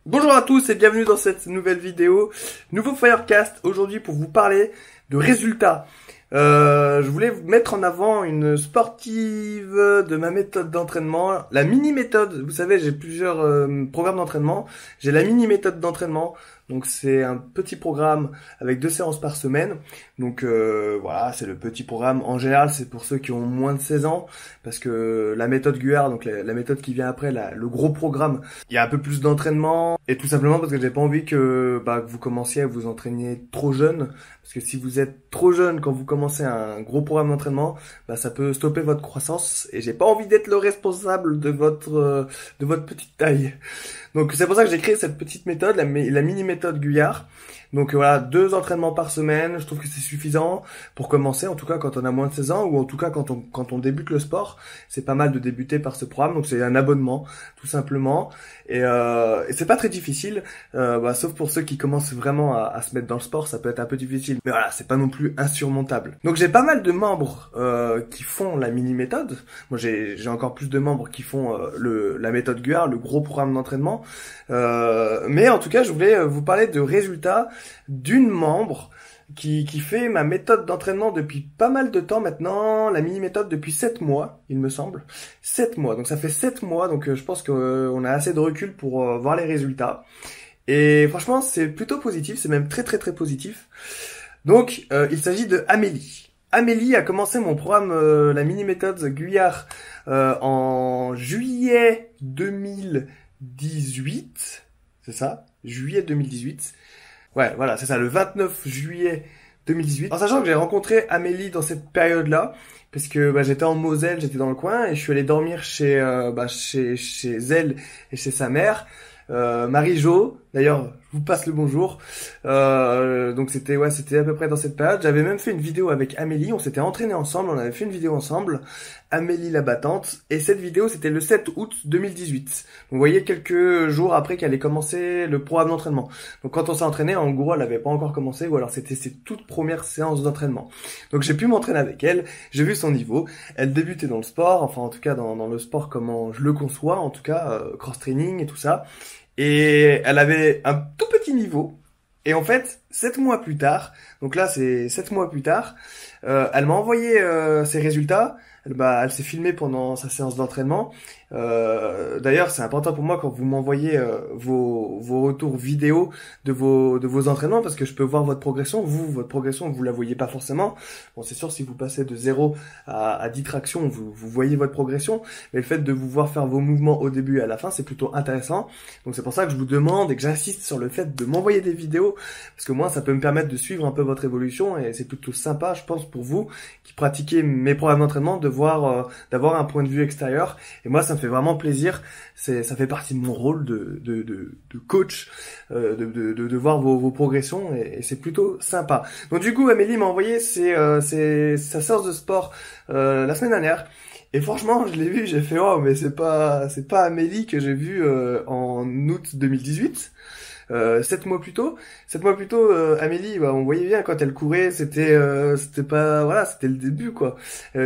Bonjour à tous et bienvenue dans cette nouvelle vidéo. Nouveau Firecast aujourd'hui pour vous parler de résultats. Je voulais vous mettre en avant une sportive de ma méthode d'entraînement, la mini-méthode. Vous savez, j'ai plusieurs programmes d'entraînement. J'ai la mini-méthode d'entraînement. Donc c'est un petit programme avec 2 séances par semaine. Donc voilà, c'est le petit programme. En général, c'est pour ceux qui ont moins de 16 ans. Parce que la méthode Guard, donc la méthode qui vient après, le gros programme, il y a un peu plus d'entraînement. Et tout simplement parce que j'ai pas envie que vous commenciez à vous entraîner trop jeune. Parce que si vous êtes trop jeune quand vous commencez un gros programme d'entraînement, ça peut stopper votre croissance. Et j'ai pas envie d'être le responsable de votre petite taille. Donc c'est pour ça que j'ai créé cette petite méthode, la mini-méthode Guyard. Donc voilà, 2 entraînements par semaine, je trouve que c'est suffisant pour commencer, en tout cas quand on a moins de 16 ans, ou en tout cas quand on débute le sport, c'est pas mal de débuter par ce programme, donc c'est un abonnement, tout simplement, et c'est pas très difficile, sauf pour ceux qui commencent vraiment à se mettre dans le sport, ça peut être un peu difficile, mais voilà, c'est pas non plus insurmontable. Donc j'ai pas mal de membres qui font la mini-méthode, moi j'ai encore plus de membres qui font la méthode Guard, le gros programme d'entraînement, mais en tout cas je voulais vous parler de résultats d'une membre qui fait ma méthode d'entraînement depuis pas mal de temps maintenant, la mini-méthode depuis 7 mois, il me semble. 7 mois, donc ça fait 7 mois, donc je pense qu'on a assez de recul pour voir les résultats. Et franchement, c'est plutôt positif, c'est même très très très positif. Donc, il s'agit de Amélie. Amélie a commencé mon programme, la mini-méthode Guyard, en juillet 2018, c'est ça? Juillet 2018. Ouais, voilà, c'est ça, le 29 juillet 2018. En sachant que j'ai rencontré Amélie dans cette période-là, parce que j'étais en Moselle, j'étais dans le coin, et je suis allé dormir chez elle et chez sa mère, Marie-Jo. D'ailleurs, je vous passe le bonjour. Donc c'était à peu près dans cette période. J'avais même fait une vidéo avec Amélie, on s'était entraîné ensemble, on avait fait une vidéo ensemble, Amélie la battante, et cette vidéo c'était le 7 août 2018. Vous voyez, quelques jours après qu'elle ait commencé le programme d'entraînement. Donc quand on s'est entraîné, en gros elle avait pas encore commencé, ou alors c'était ses toutes premières séances d'entraînement. Donc j'ai pu m'entraîner avec elle, j'ai vu son niveau, elle débutait dans le sport, enfin en tout cas dans le sport comment je le conçois, en tout cas cross-training et tout ça. Et elle avait un tout petit niveau. Et en fait, 7 mois plus tard, donc là c'est 7 mois plus tard, elle m'a envoyé ses résultats. Elle s'est filmée pendant sa séance d'entraînement. D'ailleurs, c'est important pour moi quand vous m'envoyez vos retours vidéo de vos entraînements, parce que je peux voir votre progression. Votre progression, vous la voyez pas forcément. Bon, c'est sûr, si vous passez de 0 à 10 tractions, vous voyez votre progression. Mais le fait de vous voir faire vos mouvements au début et à la fin, c'est plutôt intéressant. Donc c'est pour ça que je vous demande et que j'insiste sur le fait de m'envoyer des vidéos, parce que moi, ça peut me permettre de suivre un peu votre évolution, et c'est plutôt sympa, je pense, pour vous qui pratiquez mes programmes d'entraînement, d'avoir un point de vue extérieur. Et moi, ça me fait vraiment plaisir. Ça fait partie de mon rôle de coach, de voir vos progressions, et c'est plutôt sympa. Donc du coup, Amélie m'a envoyé sa séance de sport la semaine dernière. Et franchement, je l'ai vu, j'ai fait oh, mais c'est pas Amélie que j'ai vue en août 2018. 7 mois plus tôt, Amélie, on voyait bien quand elle courait, c'était pas, voilà, c'était le début quoi.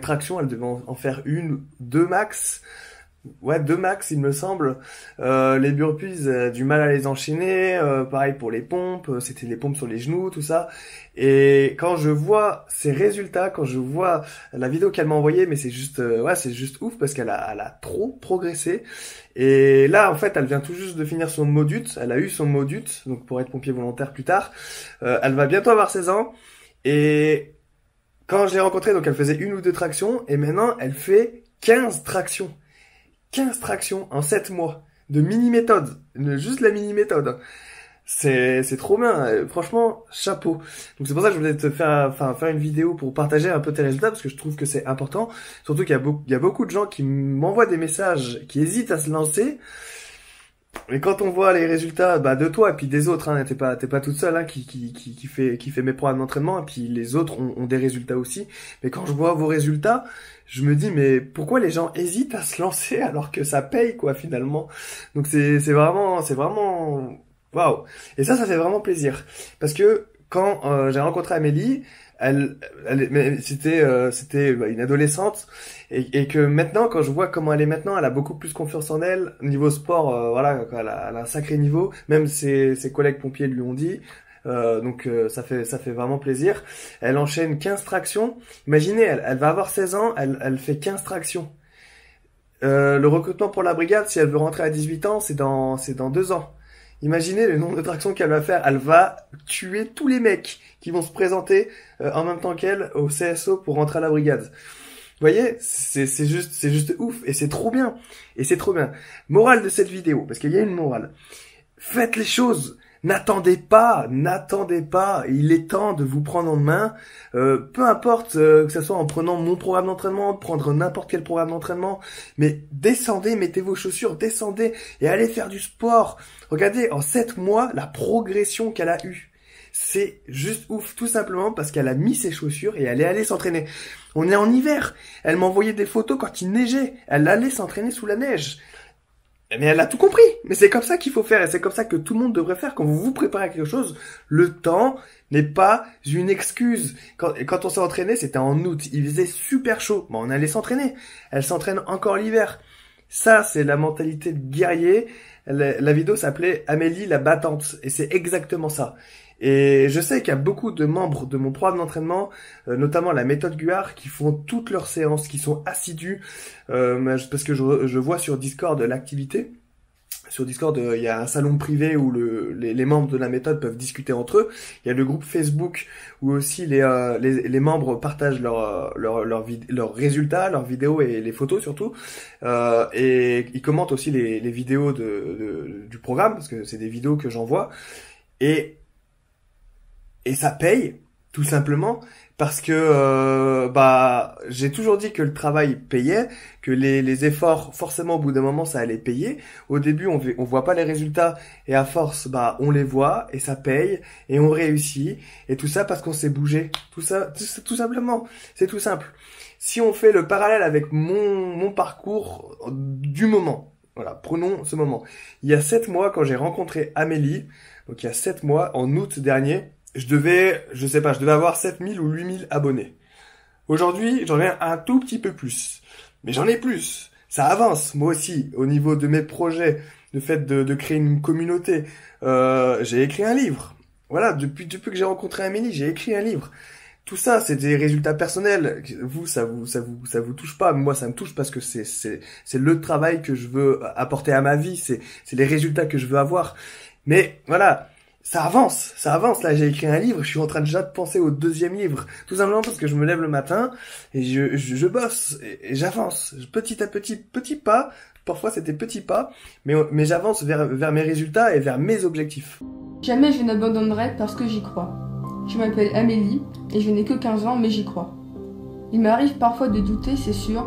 Traction, elle devait en faire 1, 2 max. Ouais, 2 max, il me semble. Les burpees, du mal à les enchaîner. Pareil pour les pompes, c'était les pompes sur les genoux, tout ça. Et quand je vois ces résultats, quand je vois la vidéo qu'elle m'a envoyée, mais c'est juste ouf, parce qu'elle a trop progressé. Et là, en fait, elle vient tout juste de finir son modut. Elle a eu son modut, donc pour être pompier volontaire plus tard. Elle va bientôt avoir 16 ans. Et quand je l'ai rencontrée, donc elle faisait 1 ou 2 tractions, et maintenant elle fait 15 tractions. 15 tractions en 7 mois de mini-méthode, juste la mini-méthode. C'est trop bien, franchement, chapeau. Donc c'est pour ça que je voulais faire une vidéo pour partager un peu tes résultats, parce que je trouve que c'est important. Surtout qu'il y a beaucoup de gens qui m'envoient des messages, qui hésitent à se lancer. Et quand on voit les résultats de toi et puis des autres, hein, t'es pas toute seule, hein, qui fait mes programmes d'entraînement, et puis les autres ont des résultats aussi. Mais quand je vois vos résultats, je me dis mais pourquoi les gens hésitent à se lancer alors que ça paye quoi finalement. Donc c'est vraiment waouh. Et ça fait vraiment plaisir, parce que quand j'ai rencontré Amélie, c'était une adolescente et que maintenant, quand je vois comment elle est maintenant, elle a beaucoup plus confiance en elle. Niveau sport, voilà, elle a un sacré niveau. Même ses collègues pompiers lui ont dit. Donc ça fait vraiment plaisir. Elle enchaîne 15 tractions. Imaginez, elle va avoir 16 ans, elle fait 15 tractions. Le recrutement pour la brigade, si elle veut rentrer à 18 ans, c'est dans 2 ans. Imaginez le nombre de tractions qu'elle va faire. Elle va tuer tous les mecs qui vont se présenter en même temps qu'elle au CSO pour rentrer à la brigade. Vous voyez, c'est juste ouf et c'est trop bien. Et c'est trop bien. Morale de cette vidéo, parce qu'il y a une morale. Faites les choses. N'attendez pas. Il est temps de vous prendre en main. Peu importe que ce soit en prenant mon programme d'entraînement, prendre n'importe quel programme d'entraînement, mais descendez, mettez vos chaussures, descendez et allez faire du sport. Regardez, en 7 mois, la progression qu'elle a eue. C'est juste ouf, tout simplement parce qu'elle a mis ses chaussures et elle est allée s'entraîner. On est en hiver. Elle m'envoyait des photos quand il neigeait. Elle allait s'entraîner sous la neige. Mais elle a tout compris. Mais c'est comme ça qu'il faut faire et c'est comme ça que tout le monde devrait faire. Quand vous vous préparez à quelque chose, le temps n'est pas une excuse. Quand on s'est entraîné, c'était en août. Il faisait super chaud. Bon, on allait s'entraîner. Elle s'entraîne encore l'hiver. Ça, c'est la mentalité de guerrier. La vidéo s'appelait Amélie la battante. Et c'est exactement ça. Et je sais qu'il y a beaucoup de membres de mon programme d'entraînement, notamment la méthode Guard, qui font toutes leurs séances, qui sont assidus, parce que je vois sur Discord l'activité. Sur Discord, il y a un salon privé où les membres de la méthode peuvent discuter entre eux. Il y a le groupe Facebook où aussi les membres partagent leurs résultats, leurs vidéos et les photos surtout. Et ils commentent aussi les vidéos du programme, parce que c'est des vidéos que j'envoie. Et ça paye, tout simplement, parce que j'ai toujours dit que le travail payait, que les efforts, forcément, au bout d'un moment, ça allait payer. Au début, on voit pas les résultats, et à force, on les voit, et ça paye, et on réussit, et tout ça parce qu'on s'est bougé. Tout ça, tout simplement. C'est tout simple. Si on fait le parallèle avec mon parcours du moment, voilà, prenons ce moment. Il y a 7 mois, quand j'ai rencontré Amélie, donc il y a 7 mois, en août dernier, je devais avoir 7000 ou 8000 abonnés. Aujourd'hui, j'en ai un tout petit peu plus. Mais j'en ai plus. Ça avance, moi aussi, au niveau de mes projets, le fait de créer une communauté. J'ai écrit un livre. Voilà, depuis que j'ai rencontré Amélie, j'ai écrit un livre. Tout ça, c'est des résultats personnels. Vous, ça vous touche pas. Moi, ça me touche parce que c'est le travail que je veux apporter à ma vie. C'est les résultats que je veux avoir. Mais, voilà. Ça avance. Là, j'ai écrit un livre, je suis en train déjà de penser au 2e livre. Tout simplement parce que je me lève le matin et je bosse et j'avance. Petit à petit, petits pas. Parfois, c'était petits pas. Mais j'avance vers mes résultats et vers mes objectifs. Jamais je n'abandonnerai parce que j'y crois. Je m'appelle Amélie et je n'ai que 15 ans, mais j'y crois. Il m'arrive parfois de douter, c'est sûr,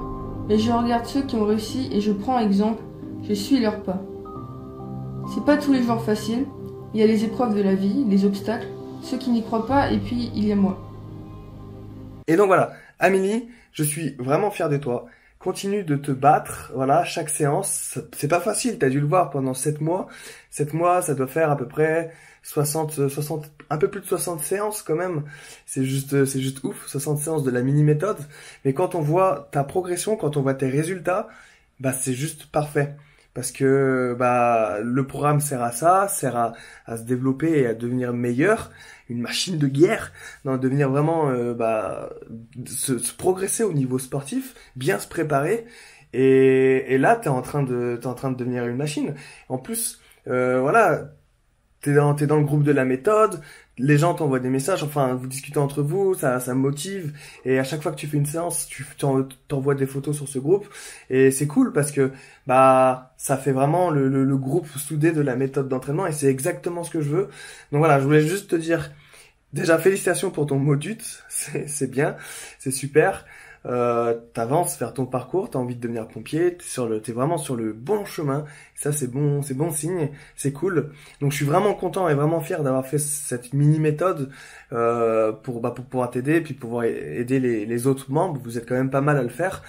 mais je regarde ceux qui ont réussi et je prends exemple. Je suis leurs pas. C'est pas tous les jours facile. Il y a les épreuves de la vie, les obstacles, ceux qui n'y croient pas, et puis il y a moi. Et donc voilà, Amélie, je suis vraiment fier de toi. Continue de te battre, voilà, chaque séance. C'est pas facile, t'as dû le voir pendant 7 mois. 7 mois, ça doit faire à peu près 60, un peu plus de 60 séances quand même. C'est juste ouf, 60 séances de la mini-méthode. Mais quand on voit ta progression, quand on voit tes résultats, c'est juste parfait. Parce que le programme sert à ça, sert à se développer et à devenir meilleur, une machine de guerre, devenir vraiment se progresser au niveau sportif, bien se préparer. Et là, t'es en train de devenir une machine. En plus, voilà, t'es dans le groupe de la méthode. Les gens t'envoient des messages, enfin, vous discutez entre vous, ça motive. Et à chaque fois que tu fais une séance, tu t'envoies des photos sur ce groupe. Et c'est cool parce que, ça fait vraiment le groupe soudé de la méthode d'entraînement et c'est exactement ce que je veux. Donc voilà, je voulais juste te dire, déjà, félicitations pour ton modut. C'est bien, c'est super. T'avances vers ton parcours, t'as envie de devenir pompier, t'es vraiment sur le bon chemin. Ça, c'est bon signe, c'est cool. Donc, je suis vraiment content et vraiment fier d'avoir fait cette mini méthode, pour pouvoir t'aider et puis pouvoir aider les autres membres. Vous êtes quand même pas mal à le faire.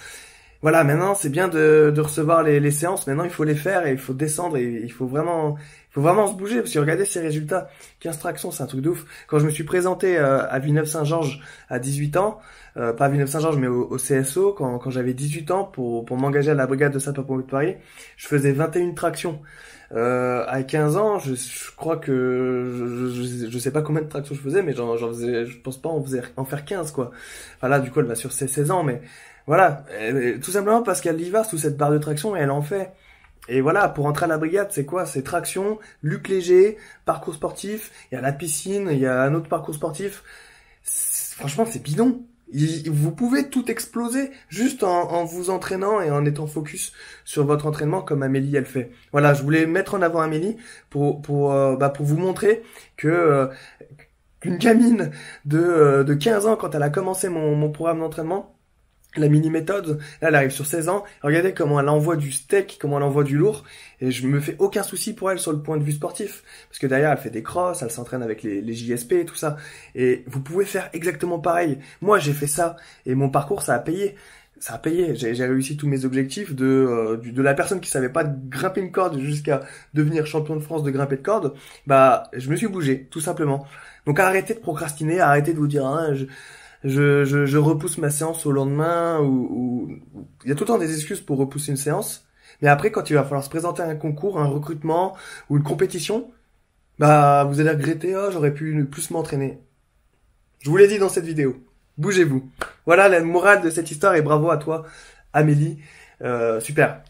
Voilà, maintenant c'est bien de recevoir les séances, maintenant il faut les faire et il faut descendre et il faut vraiment se bouger, parce que regardez ces résultats, 15 tractions, c'est un truc de ouf. Quand je me suis présenté à Villeneuve-Saint-Georges à 18 ans, pas à Villeneuve-Saint-Georges mais au CSO, quand j'avais 18 ans pour m'engager à la brigade de sapeurs-pompiers de Paris, je faisais 21 tractions. À 15 ans, je crois que je sais pas combien de tractions je faisais, mais j'en faisais, je pense pas en faire 15 quoi. Voilà, du coup elle va sur ses 16 ans, mais voilà, tout simplement parce qu'elle y va sous cette barre de traction et elle en fait. Et voilà, pour entrer à la brigade, c'est quoi? C'est traction, lutte léger, parcours sportif, il y a la piscine, il y a un autre parcours sportif. Franchement, c'est bidon. Vous pouvez tout exploser juste en vous entraînant et en étant focus sur votre entraînement comme Amélie elle fait. Voilà, je voulais mettre en avant Amélie pour vous montrer que qu'une gamine de 15 ans, quand elle a commencé mon programme d'entraînement, la mini méthode, là elle arrive sur 16 ans, regardez comment elle envoie du steak, comment elle envoie du lourd, et je me fais aucun souci pour elle sur le point de vue sportif, parce que derrière elle fait des crosses, elle s'entraîne avec les JSP et tout ça, et vous pouvez faire exactement pareil. Moi j'ai fait ça, et mon parcours ça a payé. Ça a payé, j'ai réussi tous mes objectifs de la personne qui savait pas grimper une corde jusqu'à devenir champion de France de grimper de corde, je me suis bougé, tout simplement. Donc arrêtez de procrastiner, arrêtez de vous dire, hein, je repousse ma séance au lendemain, ou il y a tout le temps des excuses pour repousser une séance, mais après quand il va falloir se présenter à un concours, un recrutement ou une compétition, vous allez regretter, oh j'aurais pu plus m'entraîner. Je vous l'ai dit dans cette vidéo, bougez-vous. Voilà la morale de cette histoire et bravo à toi Amélie, super.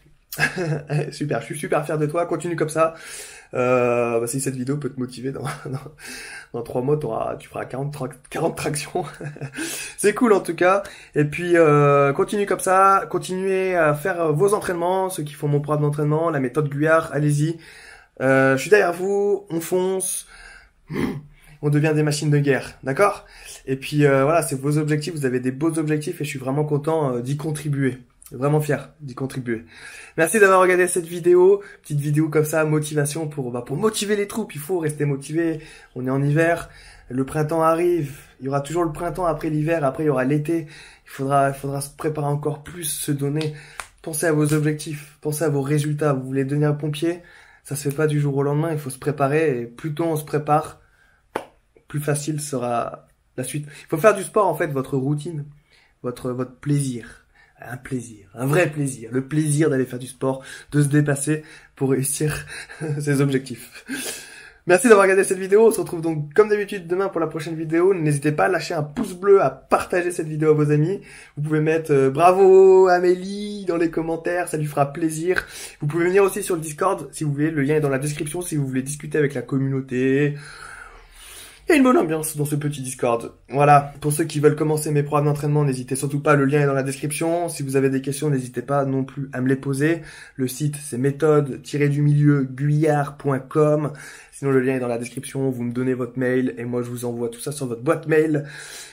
Super, je suis super fier de toi, continue comme ça. Si cette vidéo peut te motiver, dans 3 mois, tu feras 40 tractions. C'est cool en tout cas. Et puis, continue comme ça, continuez à faire vos entraînements, ceux qui font mon programme d'entraînement, la méthode Guyard, allez-y. Je suis derrière vous, on fonce, on devient des machines de guerre, d'accord? Et puis voilà, c'est vos objectifs, vous avez des beaux objectifs et je suis vraiment content d'y contribuer. Vraiment fier d'y contribuer. Merci d'avoir regardé cette vidéo, petite vidéo comme ça, motivation pour motiver les troupes. Il faut rester motivé. On est en hiver, le printemps arrive. Il y aura toujours le printemps après l'hiver, après il y aura l'été. Il faudra se préparer encore plus, se donner. Pensez à vos objectifs, pensez à vos résultats. Vous voulez devenir pompier, ça se fait pas du jour au lendemain. Il faut se préparer et plus tôt on se prépare, plus facile sera la suite. Il faut faire du sport en fait, votre routine, votre plaisir. Un plaisir, un vrai plaisir, le plaisir d'aller faire du sport, de se dépasser pour réussir ses objectifs. Merci d'avoir regardé cette vidéo, on se retrouve donc comme d'habitude demain pour la prochaine vidéo. N'hésitez pas à lâcher un pouce bleu, à partager cette vidéo à vos amis. Vous pouvez mettre bravo Amélie dans les commentaires, ça lui fera plaisir. Vous pouvez venir aussi sur le Discord si vous voulez, le lien est dans la description si vous voulez discuter avec la communauté. Il y a une bonne ambiance dans ce petit Discord. Voilà, pour ceux qui veulent commencer mes programmes d'entraînement, n'hésitez surtout pas, le lien est dans la description. Si vous avez des questions, n'hésitez pas non plus à me les poser. Le site, c'est méthode-guyard.com. Sinon, le lien est dans la description, vous me donnez votre mail et moi je vous envoie tout ça sur votre boîte mail.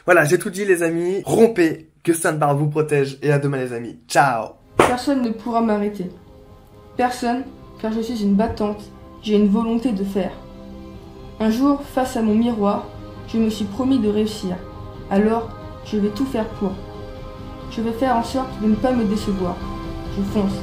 Voilà, j'ai tout dit les amis. Rompez, que Sainte-Barbe vous protège et à demain les amis. Ciao. Personne ne pourra m'arrêter. Personne, car je suis une battante. J'ai une volonté de faire. Un jour, face à mon miroir, je me suis promis de réussir. Alors, je vais tout faire pour. Je vais faire en sorte de ne pas me décevoir. Je fonce.